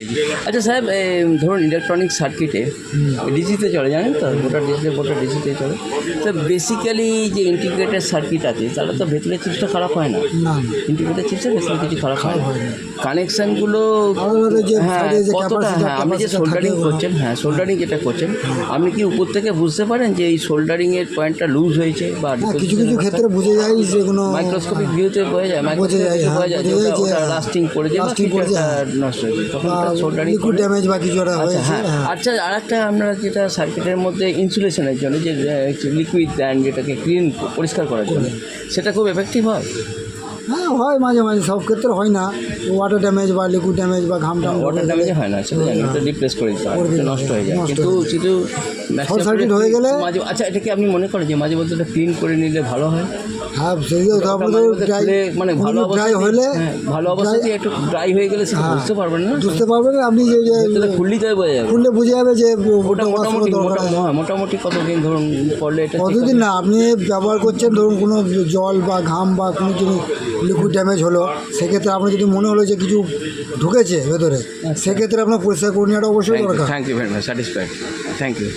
আচ্ছা সাহেব, ধরুন ইলেকট্রনিক সার্কিটে ডিসিতে চলে, জানেন তো, গোটা ডিসিতে চলে। তো বেসিক্যালি যে ইন্টিগ্রেটেড সার্কিট আছে তাহলে তো ভেতরের চিপসটা খারাপ হয় না। ইন্টিগ্রেটেড চিপসের ভেতরে কিছু খারাপ হয় না। কানেকশানগুলো হ্যাঁ কতটা, হ্যাঁ আপনি যে সোল্ডারিং করছেন, হ্যাঁ সোল্ডারিং যেটা করছেন, আপনি কি উপর থেকে বুঝতে পারেন যে এই সোল্ডারিংয়ের পয়েন্টটা লুজ হয়েছে বা কিছু কিছু ক্ষেত্রে বুঝে যায় যেগুলো মাইক্রোস্কোপিক ভিউতে বোঝা যায়, মাইক্রোস্কোপিক বোঝা যায় যে ওটা লাস্টিং করে যায় বা কিছু একটা নষ্ট হয়েছে, তখন সোল্ডারিং লিকুইড ড্যামেজ বা কিছু একটা হয়েছে। হ্যাঁ আচ্ছা, আর একটা আমরা যেটা সার্কিটের মধ্যে ইনসুলেশনের জন্য যে লিকুইড দেন, যেটাকে ক্লিন পরিষ্কার করার জন্য, সেটা খুব এফেক্টিভ হয়। হ্যাঁ হয় মাঝে মাঝে, সব ক্ষেত্রে হয় না। ওয়াটার ড্যামেজ বা লিকুইড ড্যামেজ বা ঘাম টাম ওয়াটার ড্যামেজে হয় না, সেটা জানি, ওটা রিপ্লেস করে দিতে হয়, ওটা নষ্ট হয়ে যায়। কিন্তু শুধু শর্ট সার্কিট হয়ে গেলে মাঝে, আচ্ছা এটা কি আপনি মনে করেন যে মাঝে মধ্যে ওটা ক্লিন করে নিলে ভালো হয়? হ্যাঁ সেগুলো তো আপনাদের মানে ভালো ড্রাই হলে, ভালো অবস্থাতে একটু ড্রাই হয়ে গেলে সেটা বুঝতে পারবেন না, বুঝতে পারবেন আপনি যে খুললি তো বোঝা যাবে, খুললে বুঝে যাবে যে ওটা মোটামুটি কতদিন ধরুন পড়লে এটা কতদিন না আপনি ব্যবহার করছেন। ধরুন কোনো জল বা ঘাম বা কোনো জিনিস লিকুইড ড্যামেজ হলো, সেক্ষেত্রে আপনার যদি মনে হলো যে কিছু ঢুকেছে ভেতরে, সেক্ষেত্রে আপনার পরিষ্কার করে নেওয়াটা অবশ্যই দরকার। Thank you very much, satisfied, thank you.